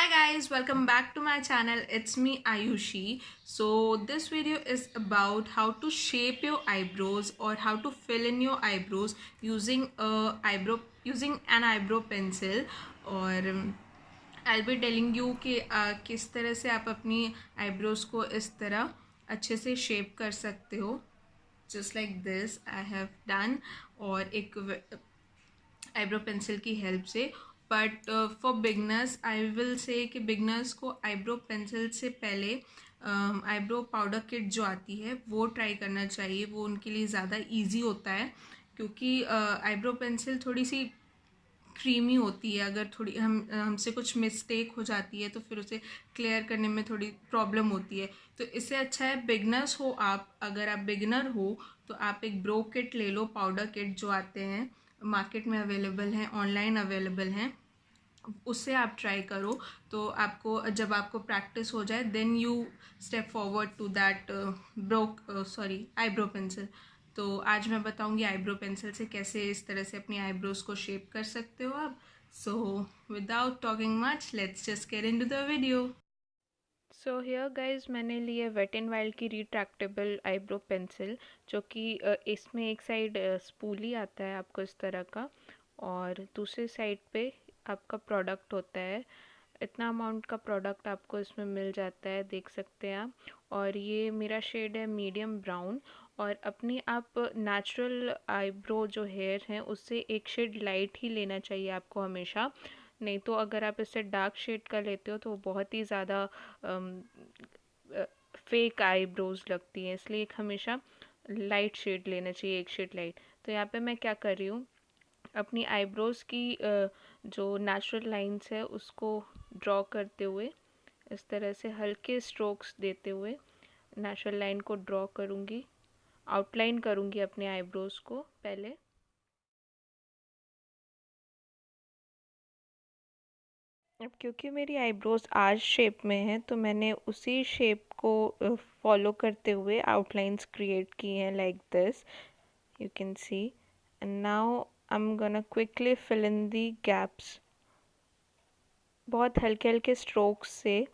Hi guys, welcome back to my channel. It's me Ayushi. So this video is about how to shape your eyebrows or how to fill in your eyebrows using an eyebrow pencil और I'll be telling you कि किस तरह से आप अपनी eyebrows को इस तरह अच्छे से shape कर सकते हो. Just like this I have done और एक आईब्रो पेंसिल की हेल्प से. But for beginners I will say कि बिगनर्स को आईब्रो पेंसिल से पहले आईब्रो पाउडर किट जो आती है वो ट्राई करना चाहिए. वो उनके लिए ज़्यादा इजी होता है क्योंकि आईब्रो पेंसिल थोड़ी सी क्रीमी होती है. अगर थोड़ी हमसे कुछ मिस्टेक हो जाती है तो फिर उसे क्लियर करने में थोड़ी प्रॉब्लम होती है. तो इससे अच्छा है बिगनर्स हो आप, अगर आप बिगनर हो तो आप एक ब्रो किट ले लो. पाउडर किट जो आते हैं मार्केट में अवेलेबल हैं, ऑनलाइन अवेलेबल हैं, उससे आप ट्राई करो. तो आपको जब आपको प्रैक्टिस हो जाए then you step forward to that eyebrow pencil. तो आज मैं बताऊंगी आईब्रो पेंसिल से कैसे इस तरह से अपनी आईब्रोज को शेप कर सकते हो आप. So without talking much let's just get into the video. So here guys मैंने लिए वेट एंड वाइल्ड की रिट्रैक्टेबल आईब्रो पेंसिल, जो कि इसमें एक साइड स्पूली आता है आपको इस तरह का और दूसरी साइड पे आपका प्रोडक्ट होता है. इतना अमाउंट का प्रोडक्ट आपको इसमें मिल जाता है, देख सकते हैं आप. और ये मेरा शेड है मीडियम ब्राउन. और अपनी आप नेचुरल आईब्रो जो हेयर हैं उससे एक शेड लाइट ही लेना चाहिए आपको हमेशा. नहीं तो अगर आप इससे डार्क शेड का लेते हो तो वो बहुत ही ज़्यादा फेक आईब्रोज लगती हैं. इसलिए एक हमेशा लाइट शेड लेना चाहिए, एक शेड लाइट. तो यहाँ पे मैं क्या कर रही हूँ, अपनी आईब्रोज की जो नेचुरल लाइंस है उसको ड्रॉ करते हुए इस तरह से हल्के स्ट्रोक्स देते हुए नेचुरल लाइन को ड्रॉ करूँगी, आउटलाइन करूँगी अपने आईब्रोज को पहले. अब क्योंकि मेरी आईब्रोज आर्च शेप में है तो मैंने उसी शेप को फॉलो करते हुए आउटलाइंस क्रिएट की हैं like this, you can see. And now I am gonna quickly fill in the gaps. बहुत हल्के हल्के स्ट्रोक्स से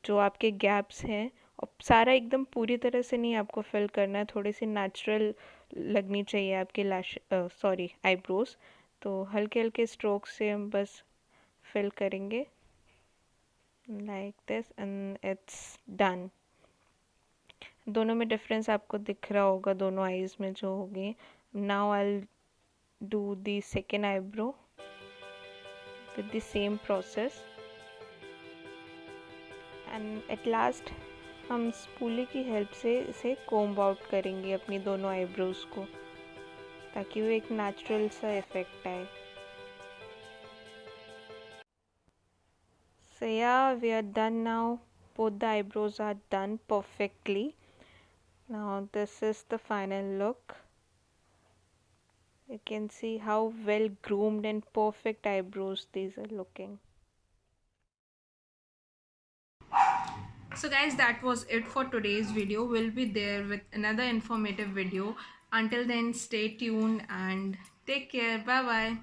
जो आपके गैप्स हैं, और सारा एकदम पूरी तरह से नहीं आपको फिल करना है, थोड़ी सी नेचुरल लगनी चाहिए आपकी आईब्रोज. तो हल्के हल्के स्ट्रोक्स से हम बस फिल करेंगे like this and it's done. दोनों में डिफरेंस आपको दिख रहा होगा, दोनों आईज में जो होगी. Now I will do the second eyebrow with the same process and at last हम स्पूली की हेल्प से इसे कोम्ब आउट करेंगे अपनी दोनों आईब्रोज को, ताकि वो एक नेचुरल सा इफेक्ट आए. So yeah, we are done now. Both the eyebrows are done perfectly. Now this is the final look. You can see how well groomed and perfect eyebrows these are looking. So guys, that was it for today's video. We'll be there with another informative video. Until then, stay tuned and take care. Bye bye.